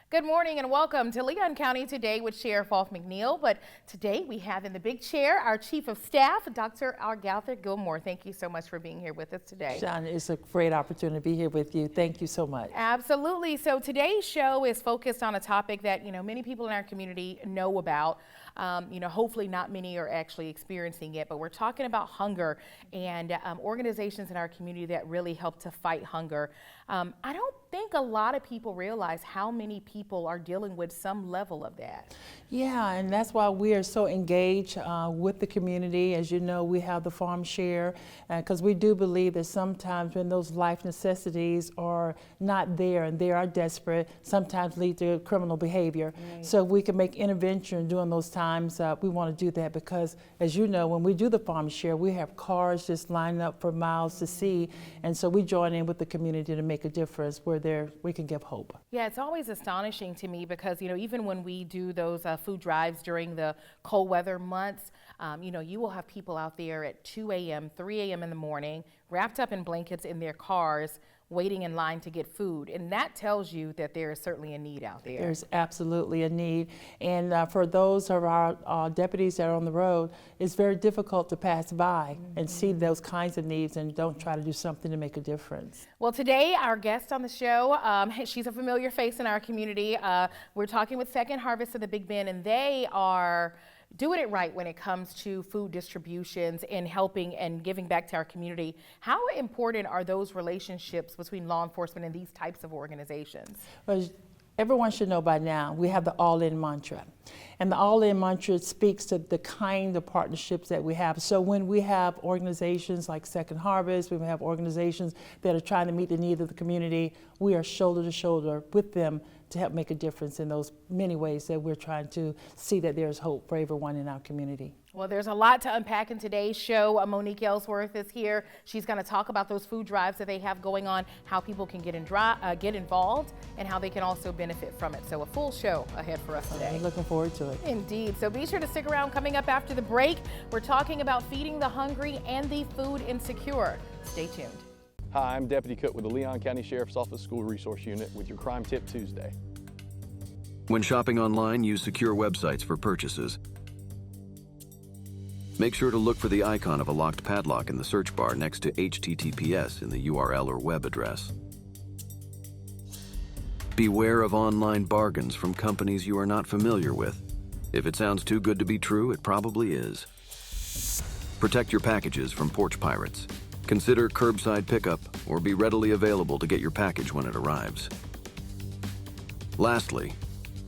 Good morning and welcome to Leon County Today with Sheriff McNeil. But today we have in the big chair our Chief of Staff, Dr. Argatha Gilmore. Thank you so much for being here with us today. John, it's a great opportunity to be here with you. Thank you so much. Absolutely. So today's show is focused on a topic that, many people in our community know about. Hopefully not many are actually experiencing it, but we're talking about hunger and organizations in our community that really help to fight hunger. I don't think a lot of people realize how many people are dealing with some level of that. Yeah, and that's why we are so engaged with the community. As you know, we have the farm share because we do believe that sometimes when those life necessities are not there and they are desperate, sometimes lead to criminal behavior. Right. So we can make intervention during those times. We want to do that because, as you know, when we do the farm share, we have cars just lining up for miles to see, and so we join in with the community to make a difference where we can give hope. Yeah, it's always astonishing to me because, even when we do those food drives during the cold weather months, you will have people out there at 2 a.m., 3 a.m. in the morning, wrapped up in blankets in their cars, waiting in line to get food. And that tells you that there is certainly a need out there. There's absolutely a need. And for those of our deputies that are on the road, it's very difficult to pass by and see those kinds of needs and don't try to do something to make a difference. Well, today our guest on the show, she's a familiar face in our community. We're talking with Second Harvest of the Big Bend, and they are doing it right when it comes to food distributions and helping and giving back to our community. How important are those relationships between law enforcement and these types of organizations? Well, everyone should know by now, we have the all-in mantra. And the all-in mantra speaks to the kind of partnerships that we have. So when we have organizations like Second Harvest, when we have organizations that are trying to meet the needs of the community, we are shoulder to shoulder with them to help make a difference in those many ways that we're trying to see that there's hope for everyone in our community. Well, there's a lot to unpack in today's show. Monique Ellsworth is here. She's going to talk about those food drives that they have going on, how people can get involved, and how they can also benefit from it. So a full show ahead for us today. I'm looking forward to it. Indeed. So be sure to stick around. Coming up after the break, we're talking about feeding the hungry and the food insecure. Stay tuned. Hi, I'm Deputy Cook with the Leon County Sheriff's Office School Resource Unit with your Crime Tip Tuesday. When shopping online, use secure websites for purchases. Make sure to look for the icon of a locked padlock in the search bar next to HTTPS in the URL or web address. Beware of online bargains from companies you are not familiar with. If it sounds too good to be true, it probably is. Protect your packages from porch pirates. Consider curbside pickup or be readily available to get your package when it arrives. Lastly,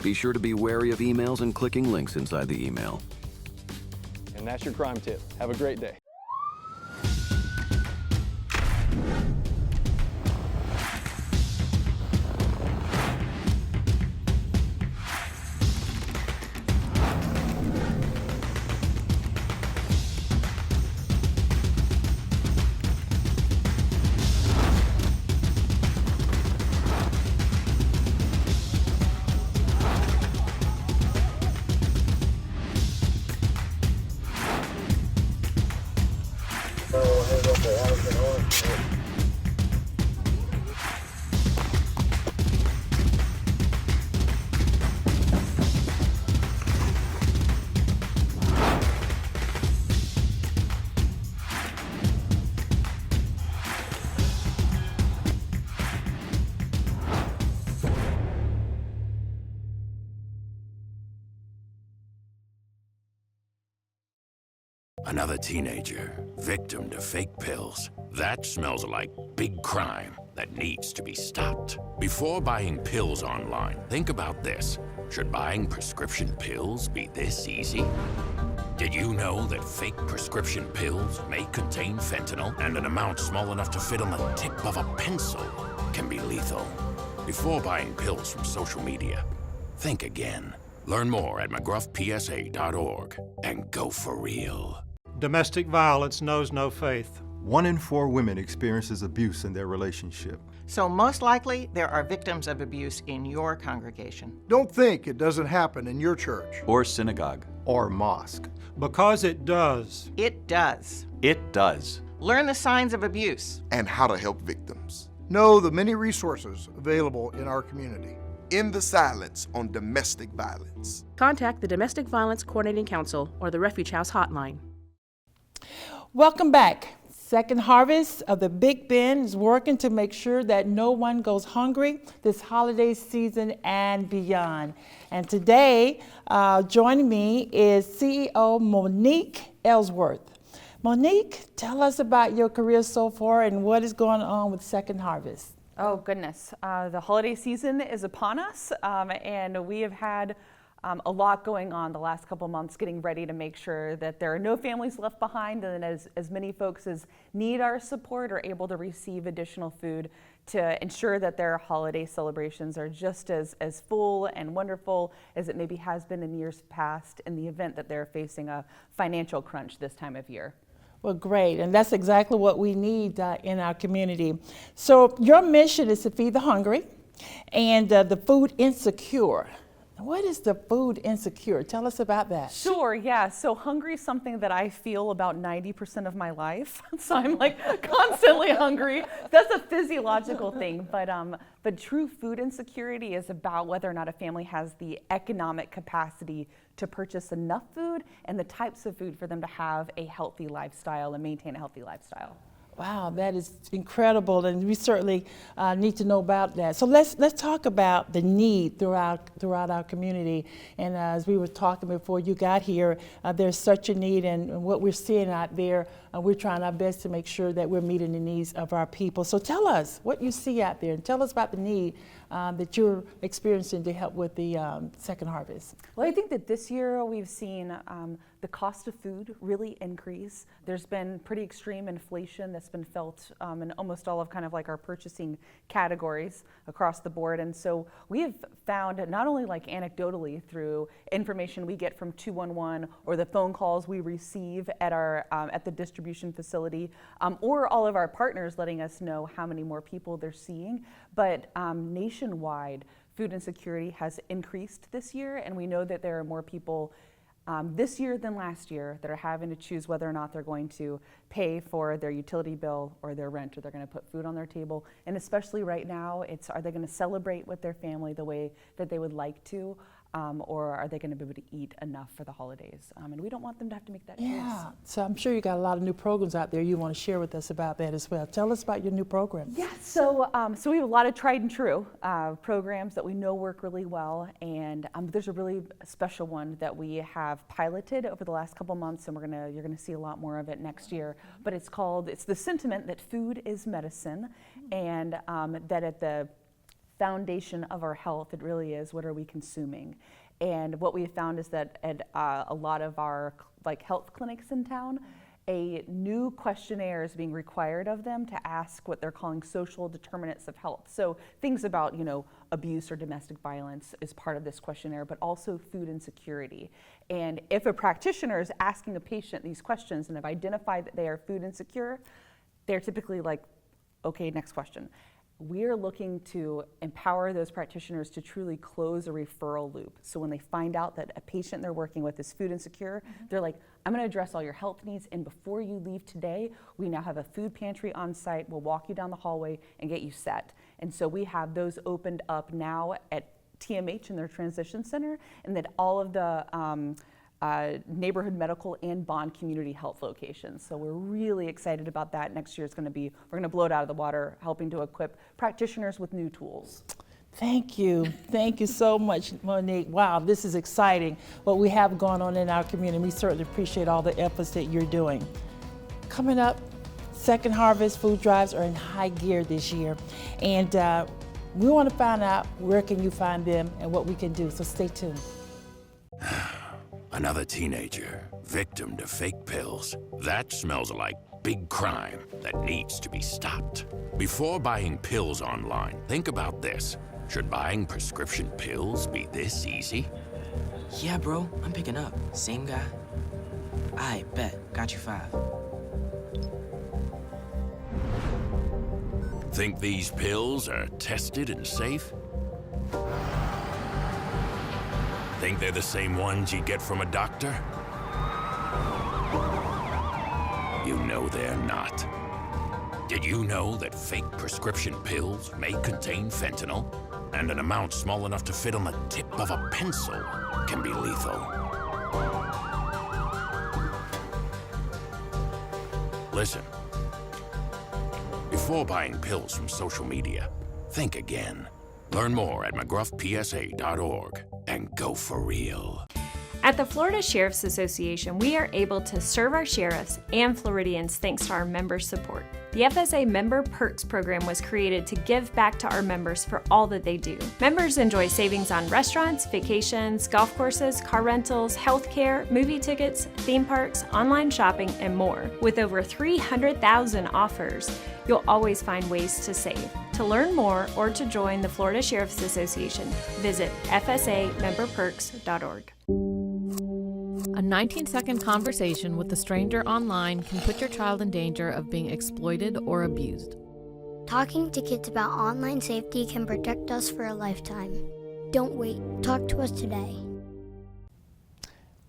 be sure to be wary of emails and clicking links inside the email. And that's your Crime Tip. Have a great day. Another teenager, victim to fake pills. That smells like big crime that needs to be stopped. Before buying pills online, think about this. Should buying prescription pills be this easy? Did you know that fake prescription pills may contain fentanyl, and an amount small enough to fit on the tip of a pencil can be lethal? Before buying pills from social media, think again. Learn more at mcgruffpsa.org and go for real. Domestic violence knows no faith. 1 in 4 women experiences abuse in their relationship. So most likely, there are victims of abuse in your congregation. Don't think it doesn't happen in your church. Or synagogue. Or mosque. Because it does. It does. It does. Learn the signs of abuse. And how to help victims. Know the many resources available in our community. End the silence on domestic violence. Contact the Domestic Violence Coordinating Council or the Refuge House Hotline. Welcome back. Second Harvest of the Big Bend is working to make sure that no one goes hungry this holiday season and beyond. And today, joining me is CEO Monique Ellsworth. Monique, tell us about your career so far and what is going on with Second Harvest. Oh goodness, the holiday season is upon us, and we have had a lot going on the last couple months, getting ready to make sure that there are no families left behind, and as many folks as need our support are able to receive additional food to ensure that their holiday celebrations are just as full and wonderful as it maybe has been in years past in the event that they're facing a financial crunch this time of year. Well, great, and that's exactly what we need in our community. So your mission is to feed the hungry and the food insecure. What is the food insecure? Tell us about that. Sure, yeah. So hungry is something that I feel about 90% of my life. So I'm like constantly hungry. That's a physiological thing. But true food insecurity is about whether or not a family has the economic capacity to purchase enough food and the types of food for them to have a healthy lifestyle and maintain a healthy lifestyle. Wow, that is incredible, and we certainly need to know about that. So let's talk about the need throughout our community. And as we were talking before you got here, there's such a need, and what we're seeing out there, we're trying our best to make sure that we're meeting the needs of our people. So tell us what you see out there, and tell us about the need that you're experiencing to help with the Second Harvest. Well, I think that this year we've seen the cost of food really increase. There's been pretty extreme inflation that's been felt in almost all of kind of like our purchasing categories across the board. And so we have found, not only like anecdotally through information we get from 211 or the phone calls we receive at our at the distribution facility, or all of our partners letting us know how many more people they're seeing, but nationwide food insecurity has increased this year, and we know that there are more people this year than last year that are having to choose whether or not they're going to pay for their utility bill or their rent, or they're going to put food on their table. And especially right now, are they going to celebrate with their family the way that they would like to, or are they going to be able to eat enough for the holidays? And we don't want them to have to make that choice. Yeah, so I'm sure you got a lot of new programs out there you want to share with us about that as well. Tell us about your new program. Yeah, so we have a lot of tried and true programs that we know work really well, and there's a really special one that we have piloted over the last couple months, and you're gonna see a lot more of it next year. But it's the sentiment that food is medicine, and that at the foundation of our health, it really is, what are we consuming? And what we have found is that at a lot of our health clinics in town, a new questionnaire is being required of them to ask what they're calling social determinants of health. So things about, abuse or domestic violence is part of this questionnaire, but also food insecurity. And if a practitioner is asking a patient these questions and have identified that they are food insecure, they're typically like, okay, next question. We're looking to empower those practitioners to truly close a referral loop. So when they find out that a patient they're working with is food insecure, they're like, I'm going to address all your health needs, and before you leave today, we now have a food pantry on site. We'll walk you down the hallway and get you set. And so we have those opened up now at TMH in their transition center, and that all of the neighborhood medical and Bond community health locations. So we're really excited about that. Next year we're going to blow it out of the water, helping to equip practitioners with new tools. Thank you. Thank you so much, Monique. Wow, this is exciting, what we have going on in our community. We certainly appreciate all the efforts that you're doing. Coming up, Second Harvest food drives are in high gear this year. And we want to find out where can you find them and what we can do, so stay tuned. Another teenager, victim to fake pills. That smells like big crime that needs to be stopped. Before buying pills online, think about this. Should buying prescription pills be this easy? Yeah, bro, I'm picking up. Same guy. I bet. Got you 5. Think these pills are tested and safe? Think they're the same ones you get from a doctor? You know they're not. Did you know that fake prescription pills may contain fentanyl? And an amount small enough to fit on the tip of a pencil can be lethal. Listen, before buying pills from social media, think again. Learn more at mcgruffpsa.org and go for real. At the Florida Sheriff's Association, we are able to serve our sheriffs and Floridians thanks to our member support. The FSA Member Perks program was created to give back to our members for all that they do. Members enjoy savings on restaurants, vacations, golf courses, car rentals, healthcare, movie tickets, theme parks, online shopping, and more. With over 300,000 offers, you'll always find ways to save. To learn more or to join the Florida Sheriff's Association, visit fsamemberperks.org. A 19-second conversation with a stranger online can put your child in danger of being exploited or abused. Talking to kids about online safety can protect us for a lifetime. Don't wait. Talk to us today.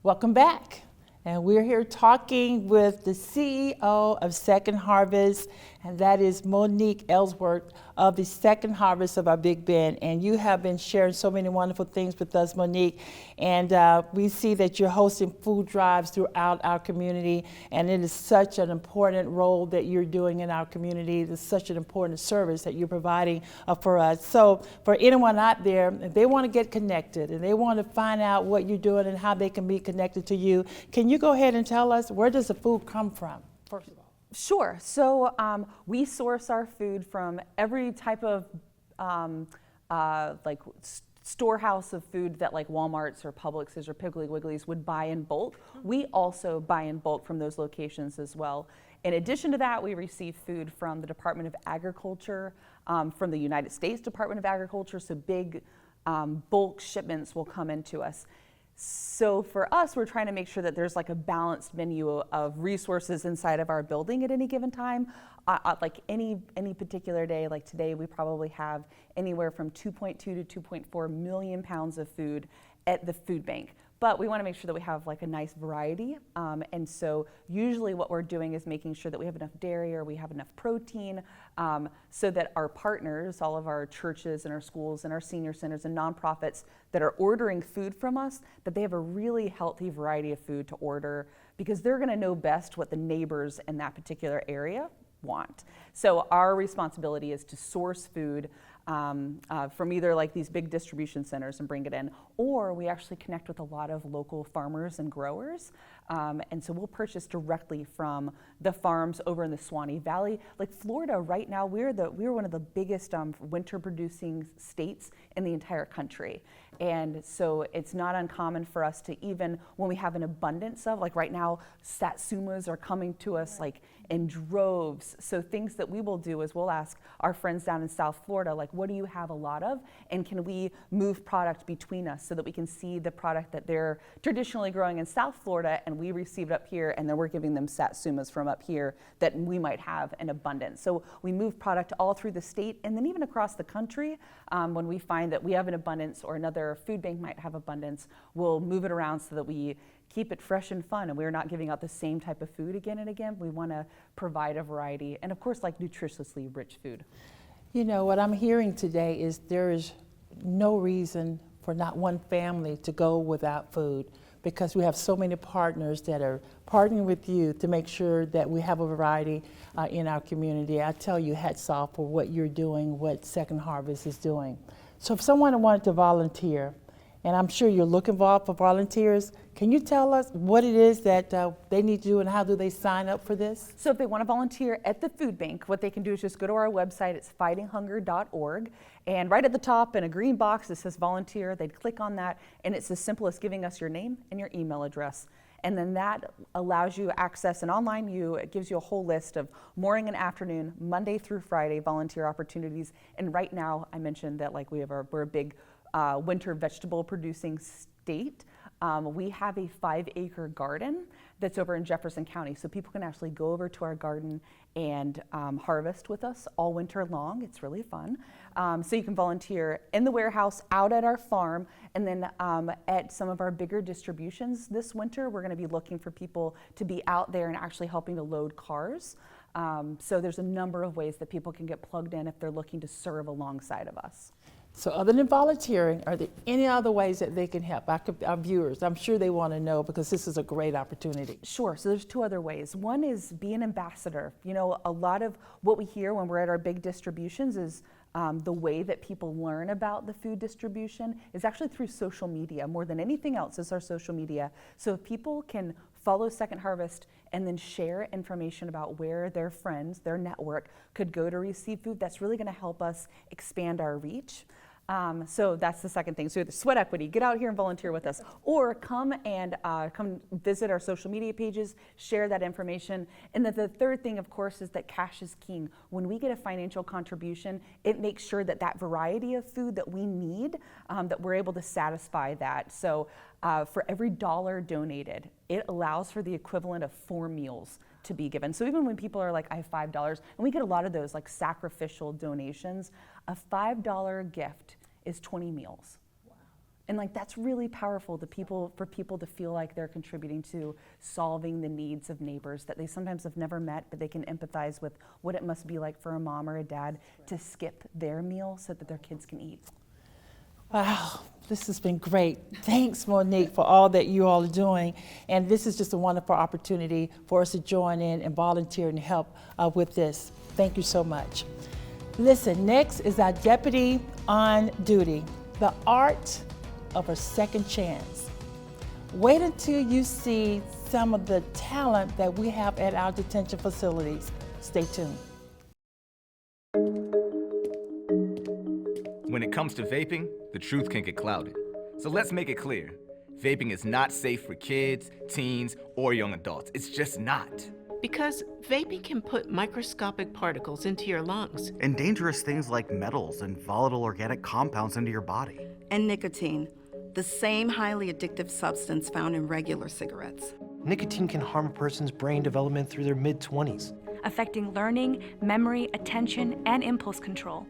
Welcome back. And we're here talking with the CEO of Second Harvest, and that is Monique Ellsworth of the Second Harvest of our Big Bend. And you have been sharing so many wonderful things with us, Monique. And we see that you're hosting food drives throughout our community, and it is such an important role that you're doing in our community. It's such an important service that you're providing for us. So for anyone out there, if they want to get connected and they want to find out what you're doing and how they can be connected to you, can you go ahead and tell us, where does the food come from, first of all? Sure. So we source our food from every type of storehouse of food that like Walmart's or Publix's or Piggly Wiggly's would buy in bulk. We also buy in bulk from those locations as well. In addition to that, we receive food from the Department of Agriculture, from the United States Department of Agriculture, so big bulk shipments will come into us. So for us, we're trying to make sure that there's like a balanced menu of resources inside of our building at any given time. Like any particular day, like today, we probably have anywhere from 2.2 to 2.4 million pounds of food at the food bank. But we want to make sure that we have like a nice variety. And so usually what we're doing is making sure that we have enough dairy or we have enough protein so that our partners, all of our churches and our schools and our senior centers and nonprofits that are ordering food from us, that they have a really healthy variety of food to order, because they're going to know best what the neighbors in that particular area want. So our responsibility is to source food from either like these big distribution centers and bring it in, or we actually connect with a lot of local farmers and growers. And so we'll purchase directly from the farms over in the Swanee Valley. Like Florida right now, we're one of the biggest winter producing states in the entire country. And so it's not uncommon for us to, even when we have an abundance of, like right now, satsumas are coming to us like in droves. So things that we will do is we'll ask our friends down in South Florida, like, what do you have a lot of? And can we move product between us so that we can see the product that they're traditionally growing in South Florida and we receive it up here, and then we're giving them satsumas from up here that we might have in abundance. So we move product all through the state and then even across the country. When we find that we have an abundance or another food bank might have abundance, we'll move it around so that we keep it fresh and fun, and we're not giving out the same type of food again and again. We want to provide a variety, and of course, like nutritiously rich food. You know, what I'm hearing today is there is no reason for not one family to go without food, because we have so many partners that are partnering with you to make sure that we have a variety in our community. I tell you, hats off for what you're doing, what Second Harvest is doing. So if someone wanted to volunteer, and I'm sure you're looking for volunteers, can you tell us what it is that they need to do and how do they sign up for this? So if they want to volunteer at the food bank, what they can do is just go to our website. It's fightinghunger.org. And right at the top in a green box that says volunteer, they'd click on that, and it's as simple as giving us your name and your email address. And then that allows you access, and online it gives you a whole list of morning and afternoon, Monday through Friday volunteer opportunities. And right now, I mentioned that like we're a big winter vegetable producing state. We have a 5-acre garden that's over in Jefferson County, so people can actually go over to our garden and harvest with us all winter long. It's really fun. So you can volunteer in the warehouse, out at our farm, and then at some of our bigger distributions this winter, we're going to be looking for people to be out there and actually helping to load cars. So there's a number of ways that people can get plugged in if they're looking to serve alongside of us. So other than volunteering, are there any other ways that they can help our viewers? I'm sure they want to know because this is a great opportunity. Sure, so there's two other ways. One is be an ambassador. You know, a lot of what we hear when we're at our big distributions is the way that people learn about the food distribution is actually through social media. More than anything else is our social media. So if people can follow Second Harvest and then share information about where their friends, their network could go to receive food, that's really gonna help us expand our reach. So that's the second thing. So the sweat equity, get out here and volunteer with us, or come and come visit our social media pages, share that information. And then the third thing, of course, is that cash is king. When we get a financial contribution, it makes sure that that variety of food that we need, that we're able to satisfy that. So for every $1 donated, it allows for the equivalent of 4 meals to be given. So even when people are like, I have $5, and we get a lot of those like sacrificial donations, a $5 gift is 20 meals. Wow. And like that's really powerful for people to feel like they're contributing to solving the needs of neighbors that they sometimes have never met, but they can empathize with what it must be like for a mom or a dad to skip their meal so that their kids can eat. Wow, this has been great. Thanks, Monique, for all that you all are doing. And this is just a wonderful opportunity for us to join in and volunteer and help with this. Thank you so much. Listen, next is our deputy on duty, the art of a second chance. Wait until you see some of the talent that we have at our detention facilities. Stay tuned. When it comes to vaping, the truth can get clouded. So let's make it clear. Vaping is not safe for kids, teens, or young adults. It's just not. Because vaping can put microscopic particles into your lungs. And dangerous things like metals and volatile organic compounds into your body. And nicotine, the same highly addictive substance found in regular cigarettes. Nicotine can harm a person's brain development through their mid-20s. Affecting learning, memory, attention, and impulse control,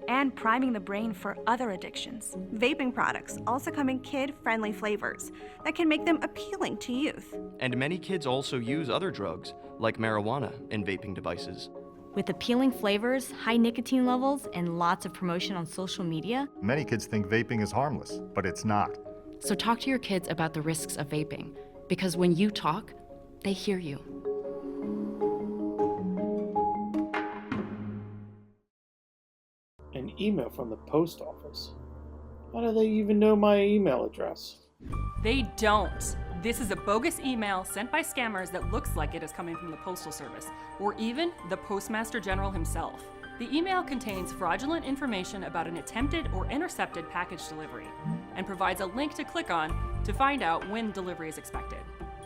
and priming the brain for other addictions. Vaping products also come in kid-friendly flavors that can make them appealing to youth. And many kids also use other drugs, like marijuana, in vaping devices. With appealing flavors, high nicotine levels, and lots of promotion on social media, many kids think vaping is harmless, but it's not. So talk to your kids about the risks of vaping, because when you talk, they hear you. An email from the post office? How do they even know my email address? They don't. This is a bogus email sent by scammers that looks like it is coming from the Postal Service, or even the Postmaster General himself. The email contains fraudulent information about an attempted or intercepted package delivery, and provides a link to click on to find out when delivery is expected.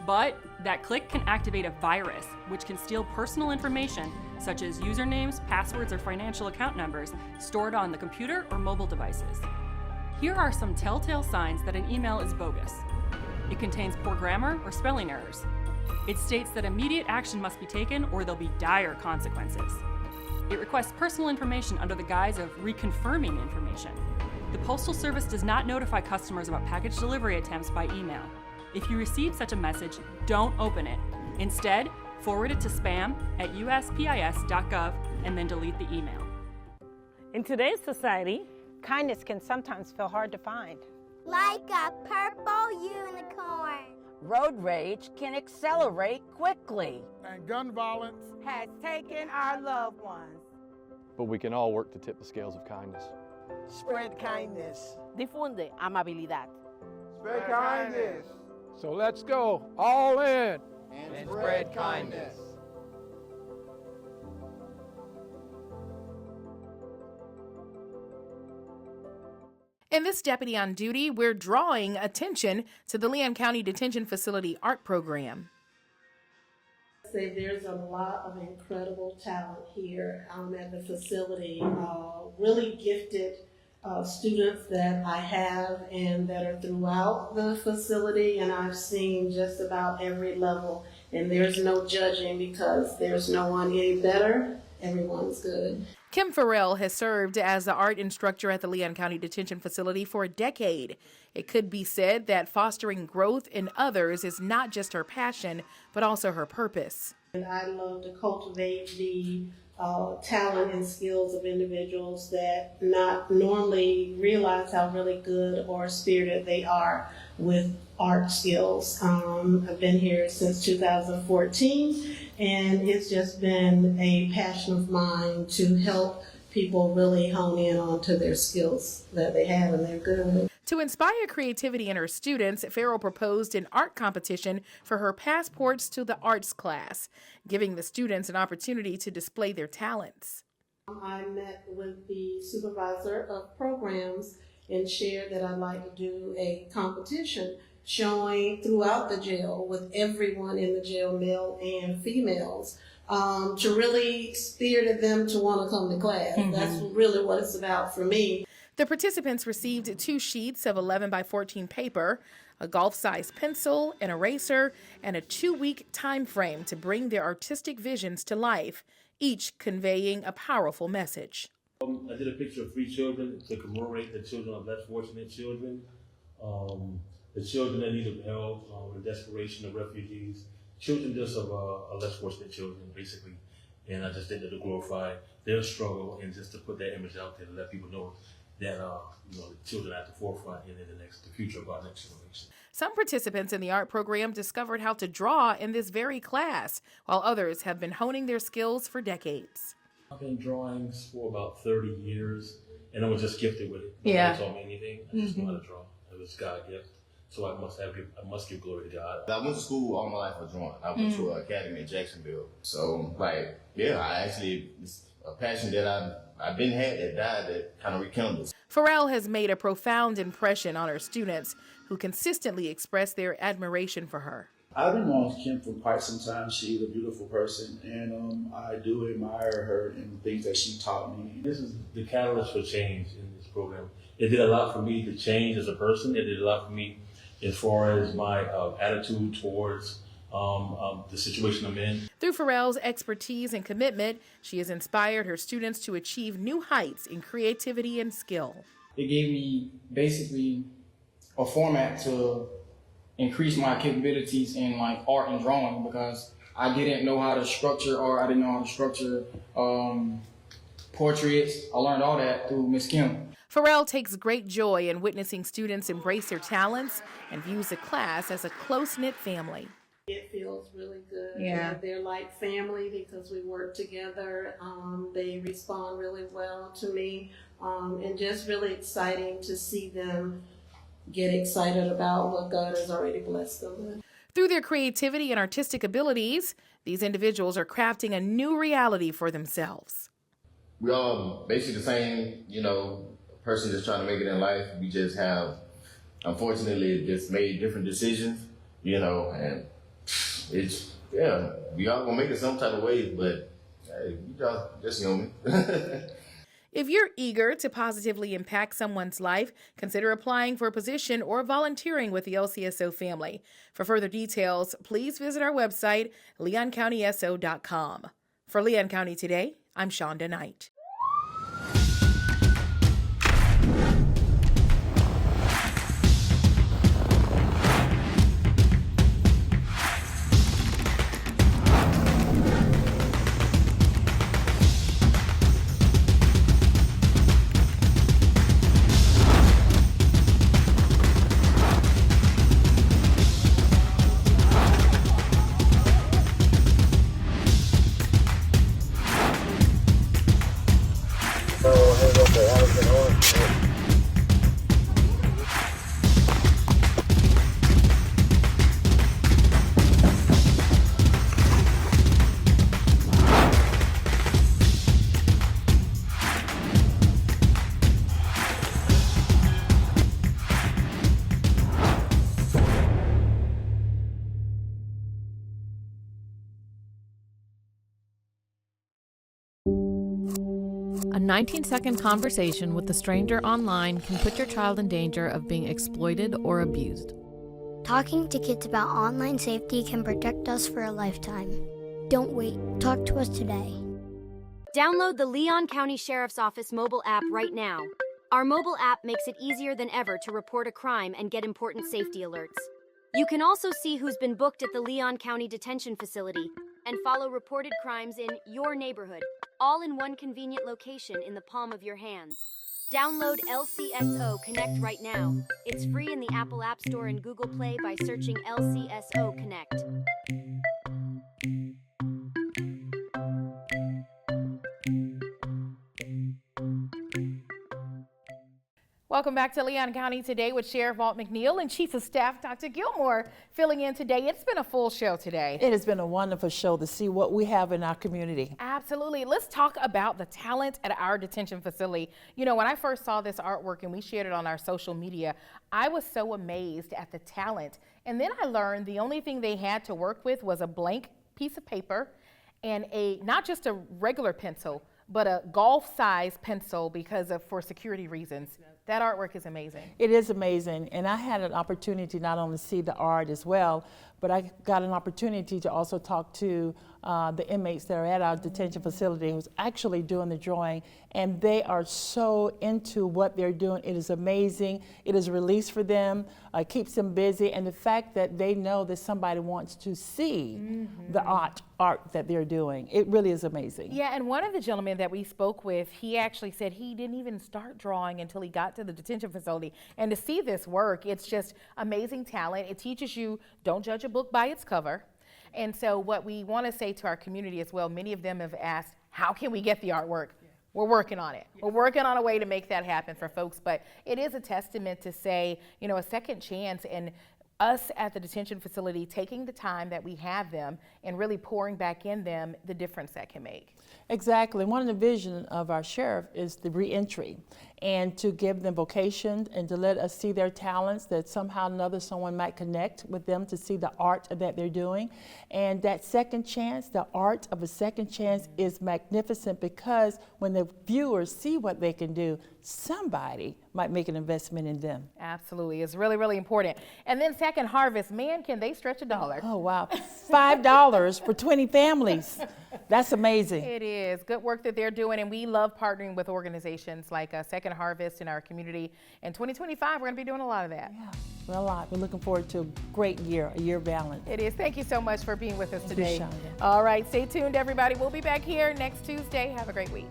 But that click can activate a virus, which can steal personal information, such as usernames, passwords, or financial account numbers stored on the computer or mobile devices. Here are some telltale signs that an email is bogus. It contains poor grammar or spelling errors. It states that immediate action must be taken or there'll be dire consequences. It requests personal information under the guise of reconfirming information. The Postal Service does not notify customers about package delivery attempts by email. If you receive such a message, don't open it. Instead, forward it to spam@uspis.gov and then delete the email. In today's society, kindness can sometimes feel hard to find. Like a purple unicorn. Road rage can accelerate quickly. And gun violence has taken our loved ones. But we can all work to tip the scales of kindness. Spread kindness. Difunde amabilidad. Spread kindness. So let's go all in and spread kindness. In this Deputy on Duty, we're drawing attention to the Leon County Detention Facility Art Program. There's a lot of incredible talent here at the facility, really gifted students that I have and that are throughout the facility, and I've seen just about every level, and there's no judging because there's no one any better. Everyone's good. Kim Farrell has served as the art instructor at the Leon County Detention Facility for a decade. It could be said that fostering growth in others is not just her passion, but also her purpose. And I love to cultivate the talent and skills of individuals that not normally realize how really good or spirited they are with art skills. I've been here since 2014, and it's just been a passion of mine to help people really hone in onto their skills that they have and they're good with. To inspire creativity in her students, Farrell proposed an art competition for her passports to the arts class, giving the students an opportunity to display their talents. I met with the supervisor of programs and shared that I'd like to do a competition showing throughout the jail with everyone in the jail, male and females, to really spirit them to want to come to class. That's really what it's about for me. The participants received 2 sheets of 11 by 14 paper, a golf-sized pencil, an eraser, and a 2-week time frame to bring their artistic visions to life, each conveying a powerful message. I did a picture of 3 children to commemorate the children of less fortunate children, the children in need of help, the desperation of refugees, children just of less fortunate children, basically. And I just did it to glorify their struggle and just to put that image out there to let people know that the children are at the forefront and in the future of our next generation. Some participants in the art program discovered how to draw in this very class, while others have been honing their skills for decades. I've been drawing for about 30 years, and I was just gifted with it. Yeah. Nobody taught me anything. I just know how to draw. It was God's gift, so I must give glory to God. I went to school all my life for drawing. I went to an academy in Jacksonville. So, it's a passion that I've been had that died that kind of rekindles. Farrell has made a profound impression on her students, who consistently express their admiration for her. I've been knowing Kim for quite some time. She's a beautiful person, and I do admire her and the things that she taught me. This is the catalyst for change in this program. It did a lot for me to change as a person. It did a lot for me as far as my attitude towards the situation I'm in. Through Farrell's expertise and commitment, she has inspired her students to achieve new heights in creativity and skill. It gave me basically a format to increase my capabilities in art and drawing, because I didn't know how to structure art. I didn't know how to structure portraits. I learned all that through Miss Kim. Farrell takes great joy in witnessing students embrace their talents and views the class as a close-knit family. It feels really good. Yeah. They're like family because we work together. They respond really well to me, and just really exciting to see them get excited about what God has already blessed them with. Through their creativity and artistic abilities, these individuals are crafting a new reality for themselves. We all basically the same, person just trying to make it in life. We just have, unfortunately, just made different decisions, and we all gonna make it some type of way, but hey, you just human. If you're eager to positively impact someone's life, consider applying for a position or volunteering with the LCSO family. For further details, please visit our website, leoncountyso.com. For Leon County Today, I'm Shonda Knight. A 19-second conversation with a stranger online can put your child in danger of being exploited or abused. Talking to kids about online safety can protect us for a lifetime. Don't wait. Talk to us today. Download the Leon County Sheriff's Office mobile app right now. Our mobile app makes it easier than ever to report a crime and get important safety alerts. You can also see who's been booked at the Leon County Detention Facility, and follow reported crimes in your neighborhood, all in one convenient location in the palm of your hands. Download LCSO Connect right now. It's free in the Apple App Store and Google Play by searching LCSO Connect. Welcome back to Leon County Today with Sheriff Walt McNeil and Chief of Staff Dr. Gilmore filling in today. It's been a full show today. It has been a wonderful show to see what we have in our community. Absolutely. Let's talk about the talent at our detention facility. You know, when I first saw this artwork and we shared it on our social media, I was so amazed at the talent. And then I learned the only thing they had to work with was a blank piece of paper and not just a regular pencil, but a golf-size pencil for security reasons. That artwork is amazing. It is amazing, and I had an opportunity not only to see the art as well, but I got an opportunity to also talk to the inmates that are at our detention facility who's actually doing the drawing, and they are so into what they're doing. It is amazing. It is a release for them, keeps them busy, and the fact that they know that somebody wants to see the art that they're doing, it really is amazing. Yeah, and one of the gentlemen that we spoke with, he actually said he didn't even start drawing until he got to the detention facility. And to see this work, it's just amazing talent. It teaches you, don't judge a book by its cover. And so what we want to say to our community as well, many of them have asked, how can we get the artwork? We're working on it. We're working on a way to make that happen for folks, but it is a testament to say, you know, a second chance, and us at the detention facility taking the time that we have them and really pouring back in them the difference that can make. Exactly. One of the visions of our sheriff is the reentry, and to give them vocation and to let us see their talents, that somehow or another someone might connect with them to see the art that they're doing. And that second chance, the art of a second chance is magnificent, because when the viewers see what they can do, somebody might make an investment in them. Absolutely. It's really, really important. And then Second Harvest, man, can they stretch $1? Oh, wow. $5 for 20 families. That's amazing. It is. Good work that they're doing, and we love partnering with organizations like Second Harvest in our community. In 2025, we're going to be doing a lot of that. Yeah, a lot. We're looking forward to a great year, a year of balance. It is. Thank you so much for being with us today. Thank you, Shonda. All right, stay tuned, everybody. We'll be back here next Tuesday. Have a great week.